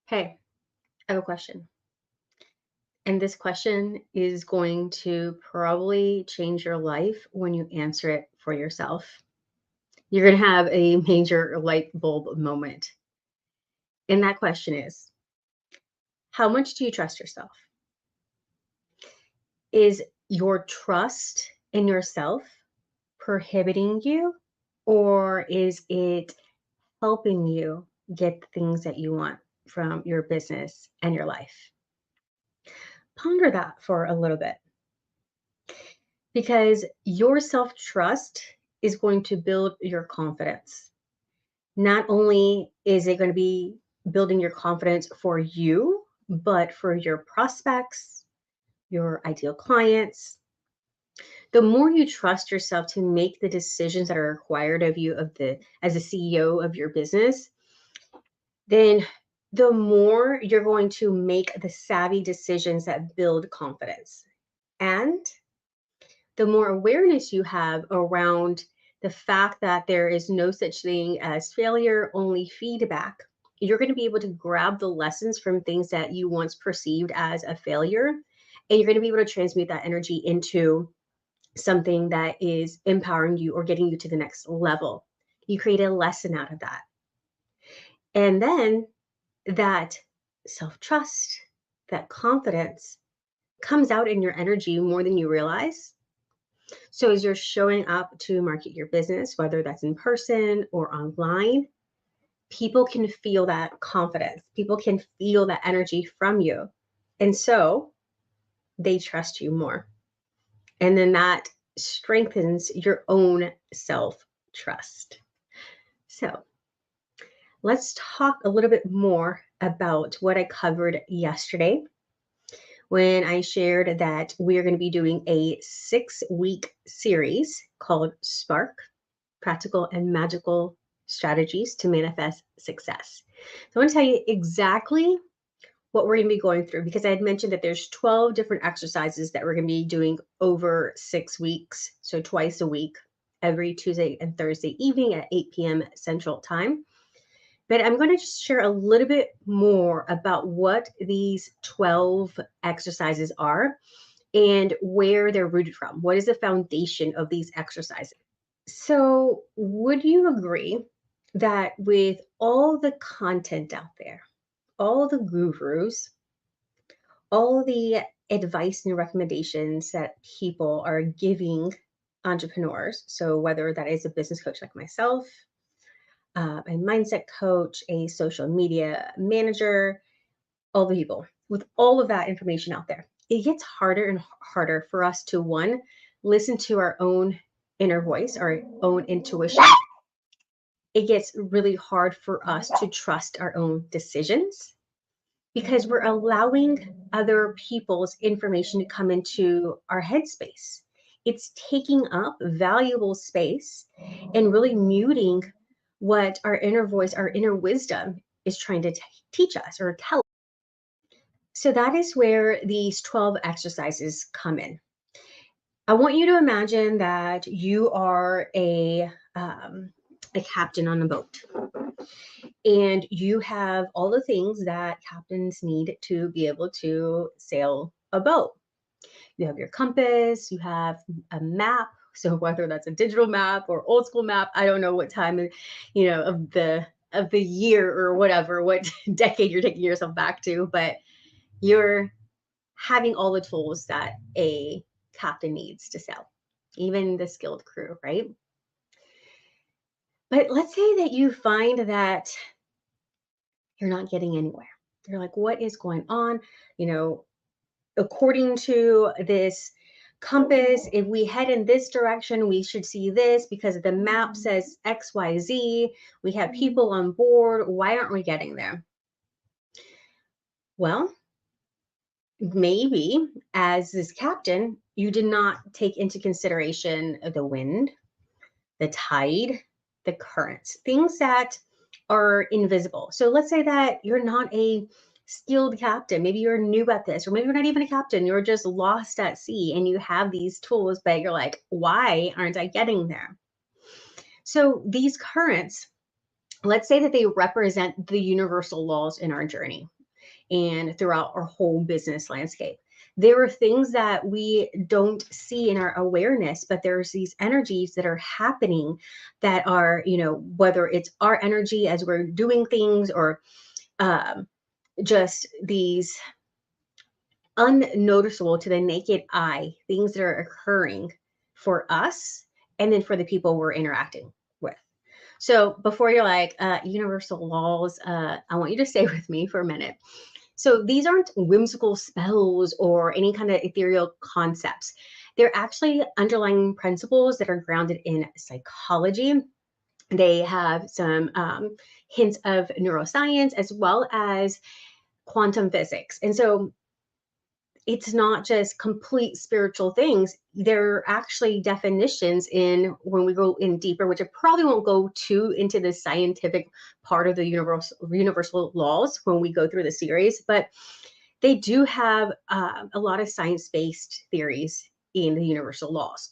Hey, I have a question. And this question is going to probably change your life when you answer it for yourself. You're going to have a major light bulb moment. And that question is, how much do you trust yourself? Is your trust in yourself prohibiting you, or is it helping you get the things that you want from your business and your life? Ponder that for a little bit. Because your self trust is going to build your confidence. Not only is it going to be building your confidence for you, but for your prospects, your ideal clients. The more you trust yourself to make the decisions that are required of you as a CEO of your business, then the more you're going to make the savvy decisions that build confidence. And the more awareness you have around the fact that there is no such thing as failure, only feedback, you're going to be able to grab the lessons from things that you once perceived as a failure. And you're going to be able to transmute that energy into something that is empowering you or getting you to the next level. You create a lesson out of that. And then that self trust, that confidence comes out in your energy more than you realize. So as you're showing up to market your business, whether that's in person or online, people can feel that confidence. People can feel that energy from you. And so they trust you more. And then that strengthens your own self trust. So let's talk a little bit more about what I covered yesterday when I shared that we are going to be doing a 6-week series called Spark: Practical and Magical Strategies to Manifest Success. So I want to tell you exactly what we're going to be going through, because I had mentioned that there's 12 different exercises that we're going to be doing over 6 weeks. So twice a week, every Tuesday and Thursday evening at 8 p.m. Central Time. But I'm going to just share a little bit more about what these 12 exercises are and where they're rooted from. What is the foundation of these exercises? So, would you agree that with all the content out there, all the gurus, all the advice and recommendations that people are giving entrepreneurs, so whether that is a business coach like myself, a mindset coach, a social media manager, all the people, with all of that information out there, it gets harder and harder for us to, one, listen to our own inner voice, our own intuition. It gets really hard for us to trust our own decisions because we're allowing other people's information to come into our headspace. It's taking up valuable space and really muting what our inner voice, our inner wisdom is trying to teach us or tell us. So that is where these 12 exercises come in. I want you to imagine that you are a captain on a boat, and you have all the things that captains need to be able to sail a boat. You have your compass, you have a map. So whether that's a digital map or old school map, I don't know what time, of the year or whatever, what decade you're taking yourself back to, but you're having all the tools that a captain needs to sail, even the skilled crew, right? But let's say that you find that you're not getting anywhere. You're like, what is going on? You know, according to this compass, if we head in this direction, we should see this because the map says XYZ. We have people on board. Why aren't we getting there? Well, maybe as this captain, you did not take into consideration the wind, the tide, the currents, things that are invisible. So let's say that you're not a skilled captain. Maybe you're new at this, or maybe you're not even a captain. You're just lost at sea and you have these tools, but you're like, why aren't I getting there? So these currents let's say that they represent the universal laws in our journey and throughout our whole business landscape. There are things that we don't see in our awareness, but there's these energies that are happening that are, whether it's our energy as we're doing things or um, just these unnoticeable to the naked eye things that are occurring for us and then for the people we're interacting with. So before you're like, universal laws, I want you to stay with me for a minute. So these aren't whimsical spells or any kind of ethereal concepts. They're actually underlying principles that are grounded in psychology. They have some hints of neuroscience as well as quantum physics. And so it's not just complete spiritual things. There are actually definitions in when we go in deeper, which I probably won't go too into the scientific part of the universal laws when we go through the series, but they do have a lot of science-based theories in the universal laws.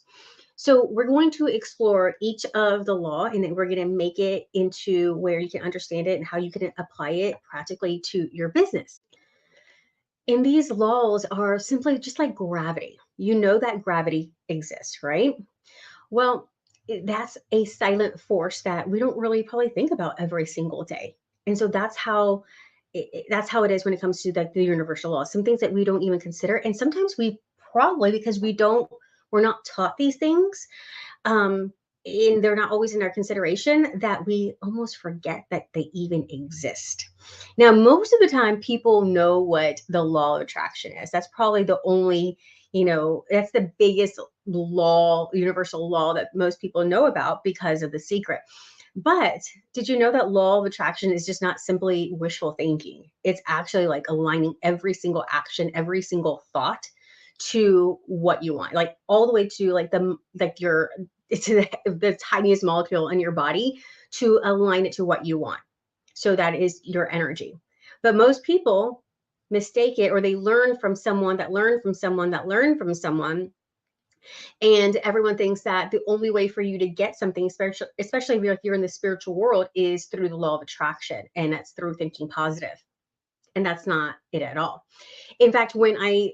So we're going to explore each of the law, and then we're going to make it into where you can understand it and how you can apply it practically to your business. And these laws are simply just like gravity. You know that gravity exists, right? Well, that's a silent force that we don't really probably think about every single day. And so that's how it is when it comes to the universal laws. Some things that we don't even consider, and sometimes we probably because we're not taught these things, um, and they're not always in our consideration, that we almost forget that they even exist. Now, most of the time, people know what the law of attraction is. That's probably the only, that's the biggest law, universal law that most people know about because of The Secret. But did you know that law of attraction is just not simply wishful thinking? It's actually like aligning every single action, every single thought to what you want, like all the way to your to the tiniest molecule in your body to align it to what you want. So that is your energy. But most people mistake it, or they learn from someone that learned from someone that learned from someone. And everyone thinks that the only way for you to get something spiritual, especially if you're in the spiritual world, is through the law of attraction. And that's through thinking positive. And that's not it at all. In fact, when I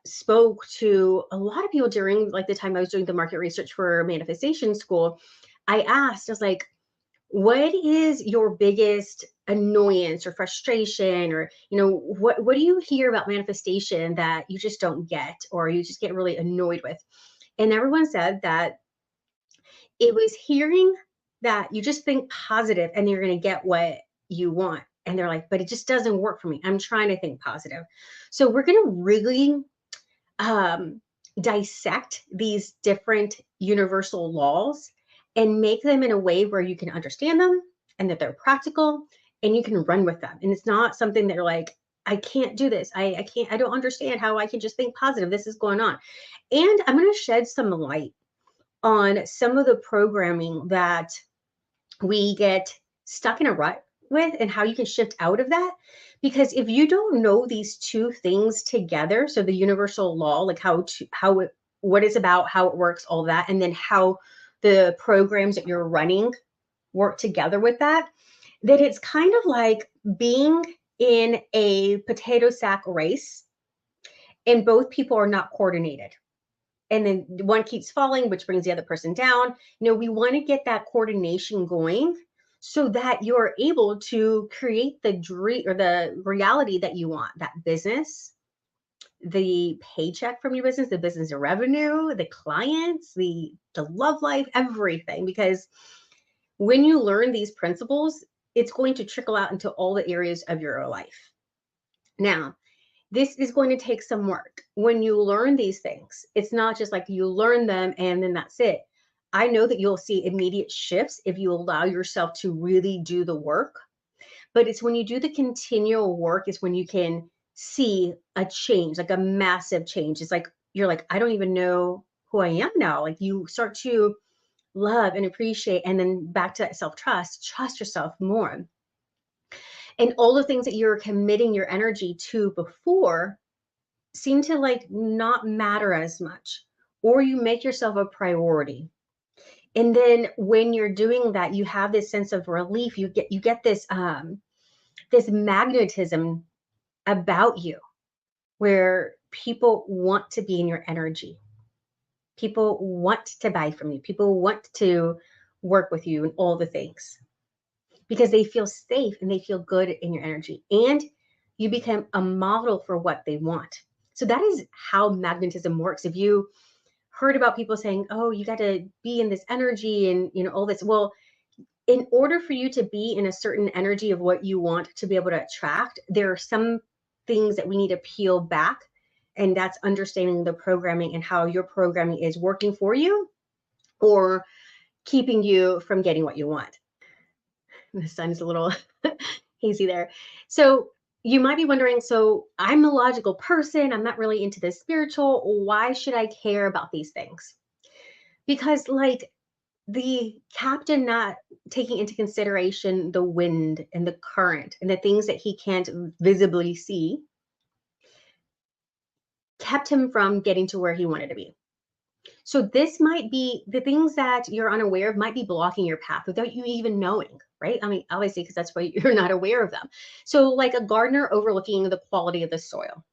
spoke to a lot of people during like the time I was doing the market research for manifestation school, I was like, what is your biggest annoyance or frustration, or what do you hear about manifestation that you just don't get, or you just get really annoyed with? And everyone said that it was hearing that you just think positive and you're going to get what you want. And they're like, but it just doesn't work for me. I'm trying to think positive. So we're going to really um, dissect these different universal laws and make them in a way where you can understand them and that they're practical and you can run with them. And it's not something that you're like, I can't do this. I can't, I don't understand how I can just think positive. This is going on. And I'm going to shed some light on some of the programming that we get stuck in a rut with and how you can shift out of that. Because if you don't know these two things together, so the universal law, like what it's about, how it works, all that, and then how the programs that you're running work together with that, then it's kind of like being in a potato sack race and both people are not coordinated, and then one keeps falling, which brings the other person down. We want to get that coordination going so that you're able to create the dream or the reality that you want, that business, the paycheck from your business, the business revenue, the clients, the love life, everything. Because when you learn these principles, it's going to trickle out into all the areas of your life. Now, this is going to take some work. When you learn these things, it's not just like you learn them and then that's it. I know that you'll see immediate shifts if you allow yourself to really do the work. But it's when you do the continual work is when you can see a change, like a massive change. It's like you're like, I don't even know who I am now. Like you start to love and appreciate, and then back to that self-trust, trust yourself more. And all the things that you're committing your energy to before seem to like not matter as much, or you make yourself a priority. And then when you're doing that, you have this sense of relief. You get this this magnetism about you where people want to be in your energy. People want to buy from you. People want to work with you and all the things because they feel safe and they feel good in your energy. And you become a model for what they want. So that is how magnetism works. If you heard about people saying, "Oh, you got to be in this energy and, all this." Well, in order for you to be in a certain energy of what you want to be able to attract, there are some things that we need to peel back, and that's understanding the programming and how your programming is working for you or keeping you from getting what you want. The sun is a little hazy there. So you might be wondering, so I'm a logical person, I'm not really into the spiritual, why should I care about these things? Because like the captain not taking into consideration the wind and the current and the things that he can't visibly see kept him from getting to where he wanted to be. So this might be the things that you're unaware of might be blocking your path without you even knowing, right? I mean, obviously, because that's why you're not aware of them. So like a gardener overlooking the quality of the soil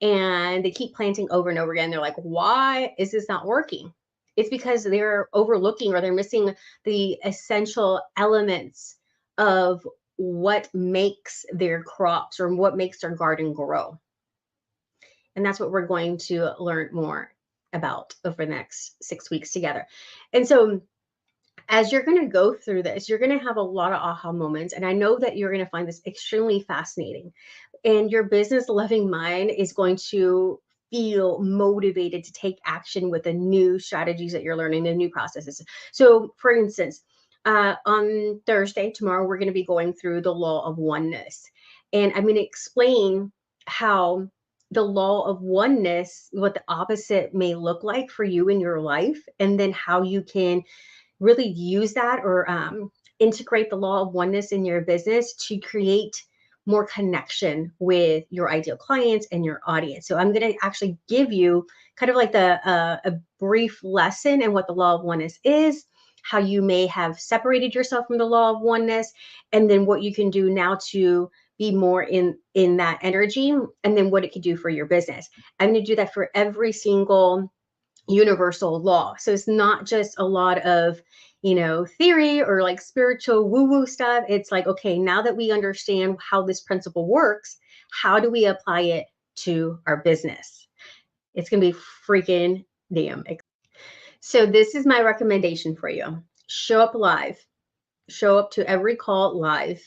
and they keep planting over and over again. They're like, why is this not working? It's because they're overlooking or they're missing the essential elements of what makes their crops or what makes their garden grow. And that's what we're going to learn more about over the next 6 weeks together. And so as you're going to go through this, you're going to have a lot of aha moments. And I know that you're going to find this extremely fascinating. And your business loving mind is going to feel motivated to take action with the new strategies that you're learning, the new processes. So, for instance, on Thursday, tomorrow, we're going to be going through the law of oneness. And I'm going to explain how the law of oneness, what the opposite may look like for you in your life, and then how you can really use that or integrate the law of oneness in your business to create more connection with your ideal clients and your audience. So I'm going to actually give you kind of like a brief lesson in what the law of oneness is, how you may have separated yourself from the law of oneness, and then what you can do now to be more in that energy, and then what it could do for your business. I'm going to do that for every single universal law. So it's not just a lot of, theory or like spiritual woo-woo stuff. It's like, okay, now that we understand how this principle works, how do we apply it to our business? It's going to be freaking damn. So this is my recommendation for you. Show up live. Show up to every call live.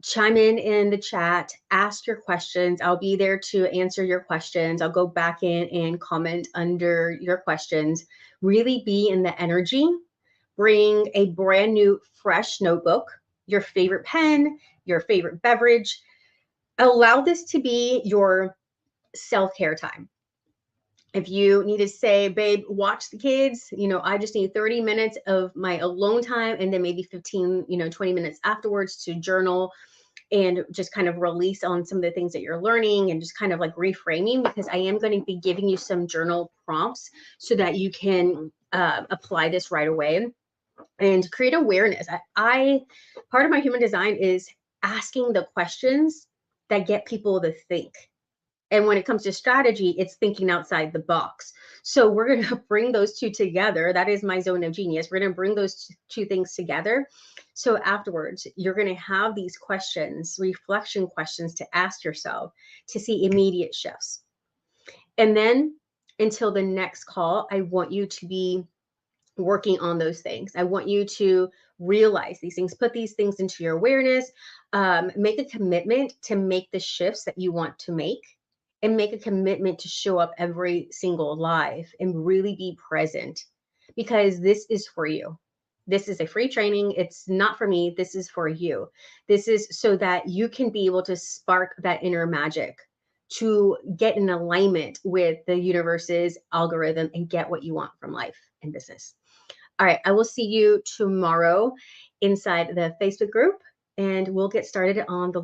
Chime in the chat, ask your questions. I'll be there to answer your questions. I'll go back in and comment under your questions. Really be in the energy. Bring a brand new, fresh notebook, your favorite pen, your favorite beverage. Allow this to be your self-care time. If you need to say, babe, watch the kids, I just need 30 minutes of my alone time and then maybe 15, 20 minutes afterwards to journal and just kind of release on some of the things that you're learning and just kind of like reframing, because I am going to be giving you some journal prompts so that you can apply this right away and create awareness. I part of my human design is asking the questions that get people to think. And when it comes to strategy, it's thinking outside the box. So we're going to bring those two together. That is my zone of genius. We're going to bring those two things together. So afterwards, you're going to have these questions, reflection questions to ask yourself to see immediate shifts. And then until the next call, I want you to be working on those things. I want you to realize these things, put these things into your awareness, make a commitment to make the shifts that you want to make, and make a commitment to show up every single live and really be present, because this is for you. This is a free training. It's not for me. This is for you. This is so that you can be able to spark that inner magic to get in alignment with the universe's algorithm and get what you want from life and business. All right, I will see you tomorrow inside the Facebook group, and we'll get started on the